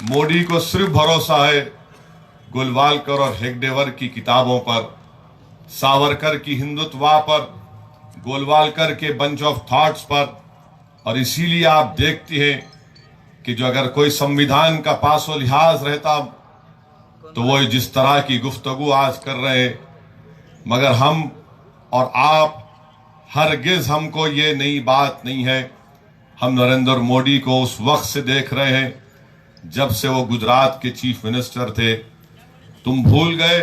موڈی کو صرف بھروسہ ہے گلوالکر اور ہیگڈیور کی کتابوں پر، ساورکر کی ہندوتوا پر، گولوالکر کے بنچ آف تھاٹس پر، اور اسی لیے آپ دیکھتی ہیں کہ جو اگر کوئی سمویدھان کا پاس و لحاظ رہتا تو وہ جس طرح کی گفتگو آج کر رہے ہیں، مگر ہم اور آپ ہرگز ہم کو یہ نئی بات نہیں ہے۔ ہم نریندر موڈی کو اس وقت سے دیکھ رہے ہیں جب سے وہ گجرات کے چیف منسٹر تھے۔ تم بھول گئے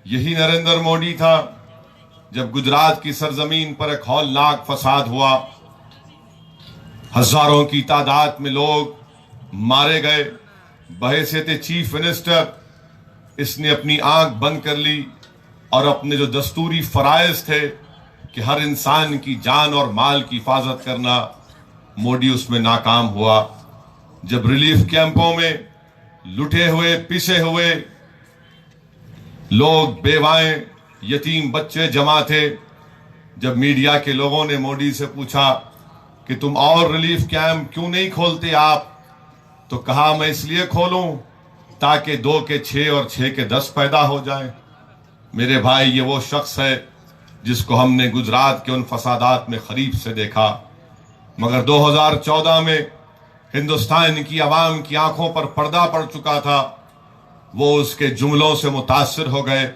یہی نریندر موڈی تھا جب گجرات کی سرزمین پر ایک ہولناک فساد ہوا، ہزاروں کی تعداد میں لوگ مارے گئے۔ بحیثیت چیف منسٹر اس نے اپنی آنکھ بند کر لی اور اپنے جو دستوری فرائض تھے کہ ہر انسان کی جان اور مال کی حفاظت کرنا، موڈی اس میں ناکام ہوا۔ جب ریلیف کیمپوں میں لٹے ہوئے پسے ہوئے لوگ، بیوائیں، یتیم بچے جمع تھے، جب میڈیا کے لوگوں نے موڈی سے پوچھا کہ تم اور ریلیف کیمپ کیوں نہیں کھولتے آپ، تو کہا میں اس لیے کھولوں تاکہ 2 کے 6 اور 6 کے 10 پیدا ہو جائیں۔ میرے بھائی، یہ وہ شخص ہے جس کو ہم نے گجرات کے ان فسادات میں قریب سے دیکھا، مگر 2014 میں ہندوستان کی عوام کی آنکھوں پر پردہ پڑ چکا تھا۔ وہ اس کے جملوں سے متاثر ہو گئے،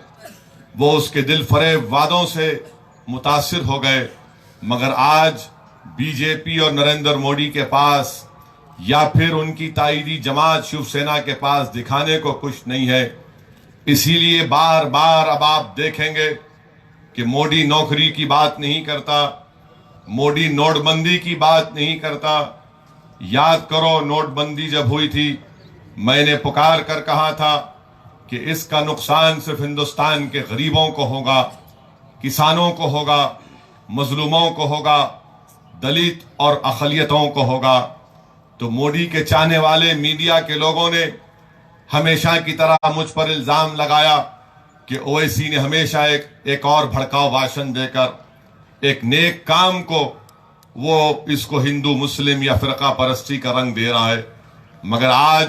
وہ اس کے دل فریب وعدوں سے متاثر ہو گئے، مگر آج بی جے پی اور نریندر موڈی کے پاس یا پھر ان کی تائیدی جماعت شیو سینا کے پاس دکھانے کو کچھ نہیں ہے۔ اسی لیے بار بار اب آپ دیکھیں گے کہ موڈی نوکری کی بات نہیں کرتا، موڈی نوٹ بندی کی بات نہیں کرتا۔ یاد کرو نوٹ بندی جب ہوئی تھی، میں نے پکار کر کہا تھا کہ اس کا نقصان صرف ہندوستان کے غریبوں کو ہوگا، کسانوں کو ہوگا، مظلوموں کو ہوگا، دلت اور اقلیتوں کو ہوگا۔ تو موڈی کے چاہنے والے میڈیا کے لوگوں نے ہمیشہ کی طرح مجھ پر الزام لگایا کہ اویسی نے ہمیشہ ایک اور بھڑکاؤ بھاشن دے کر ایک نیک کام کو وہ اس کو ہندو مسلم یا فرقہ پرستی کا رنگ دے رہا ہے، مگر آج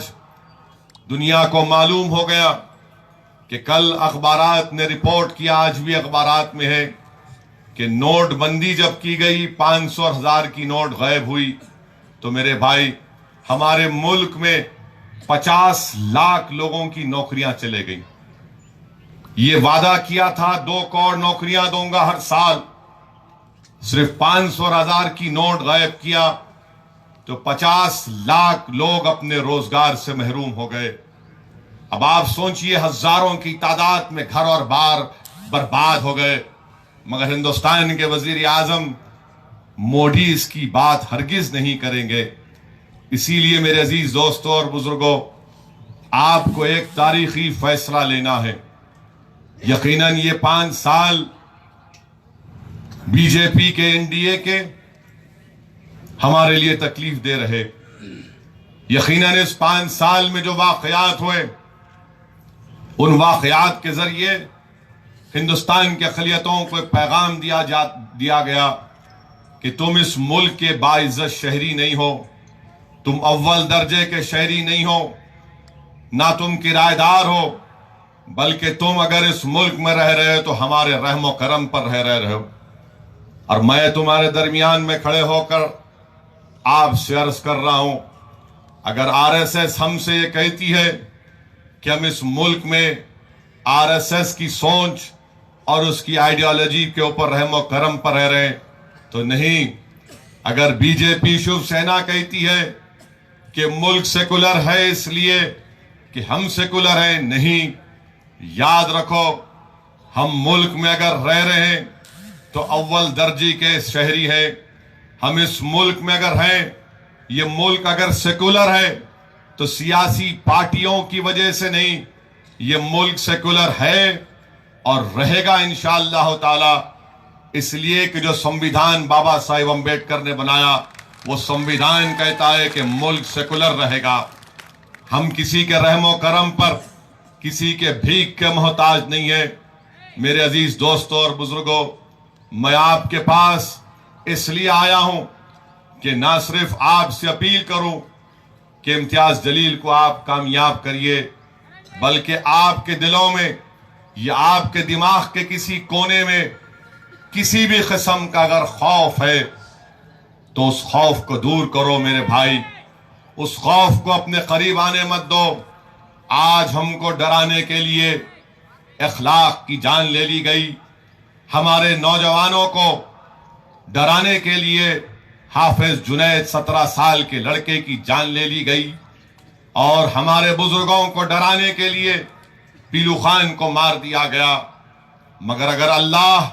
دنیا کو معلوم ہو گیا کہ کل اخبارات نے رپورٹ کیا، آج بھی اخبارات میں ہے کہ نوٹ بندی جب کی گئی 500 اور 1000 کی نوٹ غائب ہوئی، تو میرے بھائی ہمارے ملک میں 50 لاکھ لوگوں کی نوکریاں چلے گئیں۔ یہ وعدہ کیا تھا 2 کروڑ نوکریاں دوں گا ہر سال، صرف 500 اور 1000 کی نوٹ غائب کیا تو 50 لاکھ لوگ اپنے روزگار سے محروم ہو گئے۔ اب آپ سوچئے ہزاروں کی تعداد میں گھر اور بار برباد ہو گئے، مگر ہندوستان کے وزیر اعظم موڈی اس کی بات ہرگز نہیں کریں گے۔ اسی لیے میرے عزیز دوستوں اور بزرگوں، آپ کو ایک تاریخی فیصلہ لینا ہے۔ یقیناً یہ 5 سال بی جے پی کے این ڈی اے کے ہمارے لیے تکلیف دے رہے۔ یقیناً اس 5 سال میں جو واقعات ہوئے، ان واقعات کے ذریعے ہندوستان کے اقلیتوں کو ایک پیغام دیا گیا کہ تم اس ملک کے باعزت شہری نہیں ہو، تم اول درجے کے شہری نہیں ہو، نہ تم کرایہ دار ہو، بلکہ تم اگر اس ملک میں رہ رہے تو ہمارے رحم و کرم پر رہ رہے ہو۔ اور میں تمہارے درمیان میں کھڑے ہو کر آپ سے عرض کر رہا ہوں، اگر آر ایس ایس ہم سے یہ کہتی ہے کہ ہم اس ملک میں آر ایس ایس کی سوچ اور اس کی آئیڈیالوجی کے اوپر رحم و کرم پر رہ رہے تو نہیں۔ اگر بی جے پی شیو سینا کہتی ہے کہ ملک سیکولر ہے اس لیے کہ ہم سیکولر ہیں، نہیں، یاد رکھو ہم ملک میں اگر رہ رہے ہیں تو اول درجے کے شہری ہیں۔ ہم اس ملک میں اگر ہیں، یہ ملک اگر سیکولر ہے تو سیاسی پارٹیوں کی وجہ سے نہیں، یہ ملک سیکولر ہے اور رہے گا انشاءاللہ تعالی، اس لیے کہ جو سمویدھان بابا صاحب امبیڈکر نے بنایا، وہ سمویدھان کہتا ہے کہ ملک سیکولر رہے گا۔ ہم کسی کے رحم و کرم پر، کسی کے بھیک کے محتاج نہیں ہے۔ میرے عزیز دوستوں اور بزرگوں، میں آپ کے پاس اس لیے آیا ہوں کہ نہ صرف آپ سے اپیل کروں کہ امتیاز جلیل کو آپ کامیاب کریے، بلکہ آپ کے دلوں میں یا آپ کے دماغ کے کسی کونے میں کسی بھی قسم کا اگر خوف ہے تو اس خوف کو دور کرو میرے بھائی، اس خوف کو اپنے قریب آنے مت دو۔ آج ہم کو ڈرانے کے لیے اخلاق کی جان لے لی گئی، ہمارے نوجوانوں کو ڈرانے کے لیے حافظ جنید 17 سال کے لڑکے کی جان لے لی گئی، اور ہمارے بزرگوں کو ڈرانے کے لیے پیلو خان کو مار دیا گیا۔ مگر اگر اللہ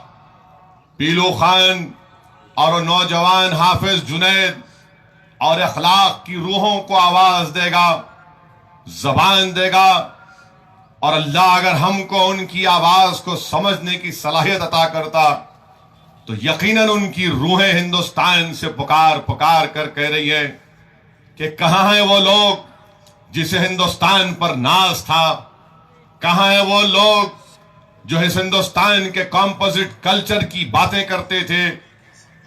پیلو خان اور نوجوان حافظ جنید اور اخلاق کی روحوں کو آواز دے گا، زبان دے گا، اور اللہ اگر ہم کو ان کی آواز کو سمجھنے کی صلاحیت عطا کرتا تو یقیناً ان کی روحیں ہندوستان سے پکار پکار کر کہہ رہی ہیں کہ کہاں ہیں وہ لوگ جسے ہندوستان پر ناز تھا، کہاں ہیں وہ لوگ جو اس ہندوستان کے کمپوزٹ کلچر کی باتیں کرتے تھے۔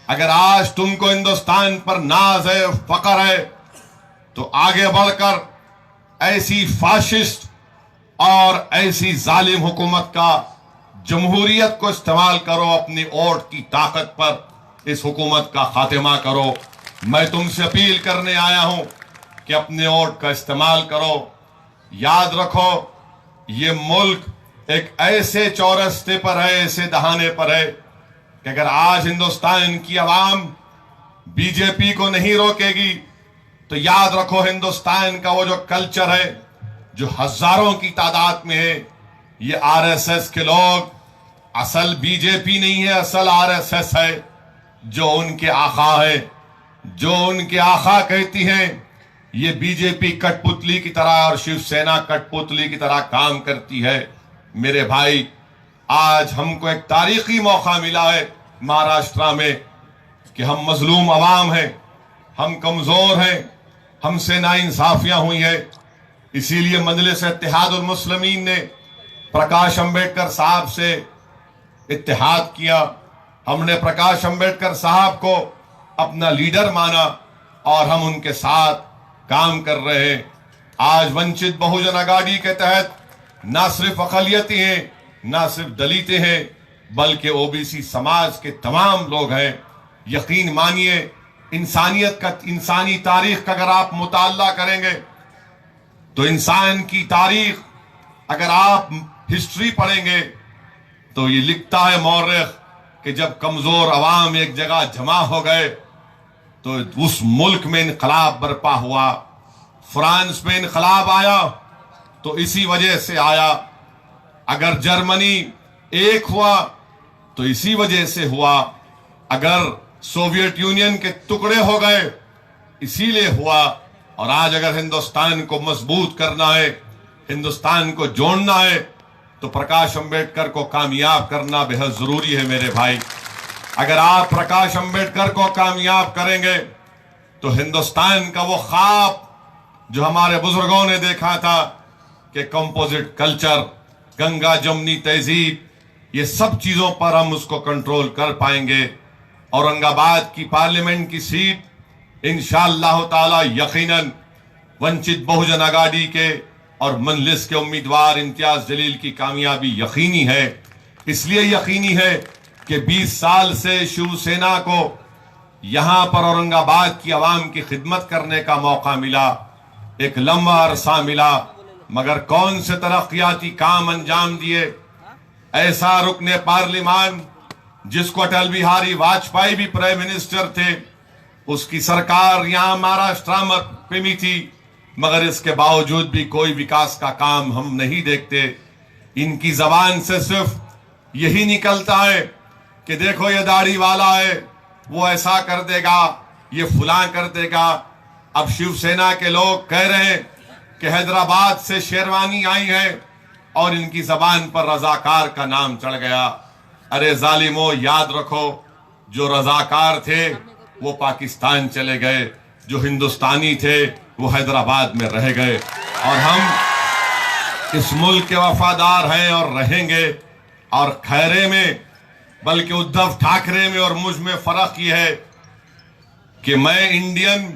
اگر آج تم کو ہندوستان پر ناز ہے، فخر ہے، تو آگے بڑھ کر ایسی فاشسٹ اور ایسی ظالم حکومت کا جمہوریت کو استعمال کرو، اپنی ووٹ کی طاقت پر اس حکومت کا خاتمہ کرو۔ میں تم سے اپیل کرنے آیا ہوں کہ اپنے ووٹ کا استعمال کرو۔ یاد رکھو یہ ملک ایک ایسے چورستے پر ہے، ایسے دہانے پر ہے کہ اگر آج ہندوستان کی عوام بی جے پی کو نہیں روکے گی تو یاد رکھو ہندوستان کا وہ جو کلچر ہے جو ہزاروں کی تعداد میں ہے، یہ آر ایس ایس کے لوگ اصل بی جے پی نہیں ہے، اصل آر ایس ایس ہے، جو ان کے آقا ہے، جو ان کے آقا کہتی ہیں یہ بی جے پی کٹ پتلی کی طرح اور شیو سینا کٹ پتلی کی طرح کام کرتی ہے۔ میرے بھائی، آج ہم کو ایک تاریخی موقع ملا ہے مہاراشٹرا میں کہ ہم مظلوم عوام ہیں، ہم کمزور ہیں، ہم سے ناانصافیاں ہوئی ہیں۔ اسی لیے مجلس اتحاد المسلمین نے پرکاش امبیڈکر صاحب سے اتحاد کیا، ہم نے پرکاش امبیڈکر صاحب کو اپنا لیڈر مانا اور ہم ان کے ساتھ کام کر رہے ہیں۔ آج ونچت بہوجن اگاڑی کے تحت نہ صرف اقلیتی ہیں، نہ صرف دلیتے ہیں، بلکہ او بی سی سماج کے تمام لوگ ہیں۔ یقین مانیے انسانیت کا، انسانی تاریخ کا اگر آپ مطالعہ کریں گے تو انسان کی تاریخ اگر آپ ہسٹری پڑھیں گے تو یہ لکھتا ہے مورخ کہ جب کمزور عوام ایک جگہ جمع ہو گئے تو اس ملک میں انقلاب برپا ہوا۔ فرانس میں انقلاب آیا تو اسی وجہ سے آیا، اگر جرمنی ایک ہوا تو اسی وجہ سے ہوا، اگر سوویت یونین کے ٹکڑے ہو گئے اسی لیے ہوا، اور آج اگر ہندوستان کو مضبوط کرنا ہے، ہندوستان کو جوڑنا ہے تو پرکاش امبیڈکر کو کامیاب کرنا بہت ضروری ہے میرے بھائی۔ اگر آپ پرکاش امبیڈکر کو کامیاب کریں گے تو ہندوستان کا وہ خواب جو ہمارے بزرگوں نے دیکھا تھا کہ کمپوزٹ کلچر، گنگا جمنی تہذیب، یہ سب چیزوں پر ہم اس کو کنٹرول کر پائیں گے۔ اورنگ آباد کی پارلیمنٹ کی سیٹ انشاءاللہ تعالی یقیناً ونچت بہوجن اگاڑی کے اور مجلس کے امیدوار امتیاز جلیل کی کامیابی یقینی ہے۔ اس لیے یقینی ہے کہ 20 سال سے شیو سینا کو یہاں پر اورنگ آباد کی عوام کی خدمت کرنے کا موقع ملا، ایک لمبا عرصہ ملا، مگر کون سے ترقیاتی کام انجام دیے؟ ایسا رکن پارلیمان جس کو اٹل بہاری واجپئی بھی پرائم منسٹر تھے، اس کی سرکار یہاں مہاراشٹر میں بھی تھی، مگر اس کے باوجود بھی کوئی وکاس کا کام ہم نہیں دیکھتے۔ ان کی زبان سے صرف یہی نکلتا ہے کہ دیکھو یہ داڑھی والا ہے، وہ ایسا کر دے گا، یہ فلاں کر دے گا۔ اب شیو سینا کے لوگ کہہ رہے ہیں کہ حیدرآباد سے شیروانی آئی ہے اور ان کی زبان پر رضاکار کا نام چڑھ گیا۔ ارے ظالمو، یاد رکھو جو رضاکار تھے وہ پاکستان چلے گئے، جو ہندوستانی تھے وہ حیدرآباد میں رہ گئے، اور ہم اس ملک کے وفادار ہیں اور رہیں گے۔ اور کھیرے میں، بلکہ ادھو ٹھاکرے میں اور مجھ میں فرق یہ ہے کہ میں انڈین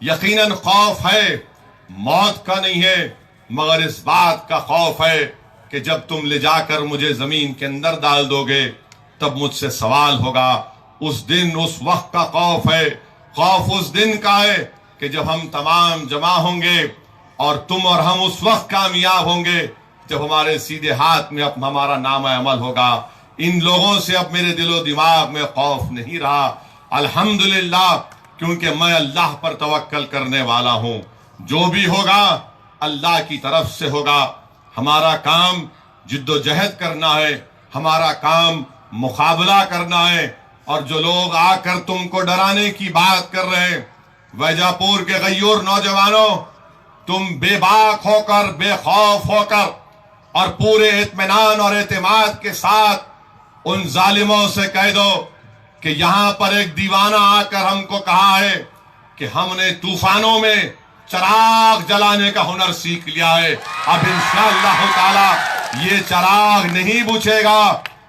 یقیناً خوف ہے، موت کا نہیں ہے، مگر اس بات کا خوف ہے کہ جب تم لے جا کر مجھے زمین کے اندر ڈال دو گے تب مجھ سے سوال ہوگا۔ اس دن، اس وقت کا خوف ہے، خوف اس دن کا ہے کہ جب ہم تمام جمع ہوں گے اور تم اور ہم اس وقت کامیاب ہوں گے جب ہمارے سیدھے ہاتھ میں اب ہمارا نامہ عمل ہوگا۔ ان لوگوں سے اب میرے دل و دماغ میں خوف نہیں رہا، الحمدللہ، کیونکہ میں اللہ پر توکل کرنے والا ہوں۔ جو بھی ہوگا اللہ کی طرف سے ہوگا۔ ہمارا کام جد و جہد کرنا ہے، ہمارا کام مقابلہ کرنا ہے۔ اور جو لوگ آ کر تم کو ڈرانے کی بات کر رہے ہیں، ویجا پور کے غیور نوجوانوں، تم بے باک ہو کر، بے خوف ہو کر اور پورے اطمینان اور اعتماد کے ساتھ ان ظالموں سے کہہ دو کہ یہاں پر ایک دیوانہ آ کر ہم کو کہا ہے کہ ہم نے طوفانوں میں چراغ جلانے کا ہنر سیکھ لیا ہے۔ اب انشاءاللہ تعالی یہ چراغ نہیں بجھے گا۔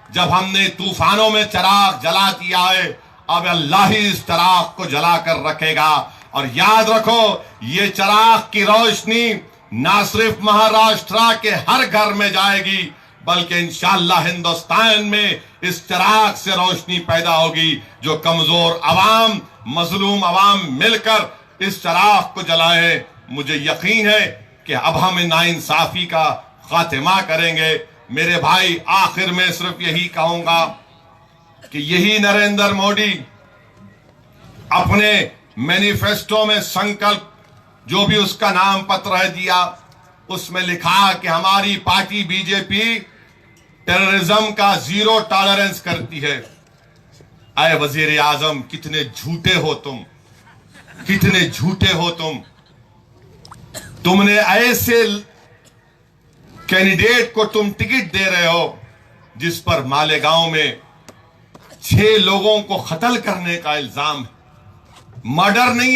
جب ہم نے طوفانوں میں چراغ جلا دیا ہے، اب اللہ ہی اس چراغ کو جلا کر رکھے گا۔ اور یاد رکھو، یہ چراغ کی روشنی نہ صرف مہاراشٹرا کے ہر گھر میں جائے گی بلکہ انشاءاللہ ہندوستان میں اس چراغ سے روشنی پیدا ہوگی۔ جو کمزور عوام، مظلوم عوام مل کر اس چراغ کو جلائے، مجھے یقین ہے کہ اب ہم ناانصافی کا خاتمہ کریں گے۔ میرے بھائی، آخر میں صرف یہی کہوں گا کہ یہی نریندر مودی اپنے مینیفیسٹو میں سنکلپ، جو بھی اس کا نام پتر ہے دیا، اس میں لکھا کہ ہماری پارٹی بی جے پی ٹیررزم کا زیرو ٹالرنس کرتی ہے۔ اے وزیر اعظم، کتنے جھوٹے ہو تم، کتنے جھوٹے ہو تم۔ تم نے ایسے کینڈیڈیٹ کو تم ٹکٹ دے رہے ہو جس پر مالیگاؤں میں 6 لوگوں کو قتل کرنے کا الزام ہے، مرڈر نہیں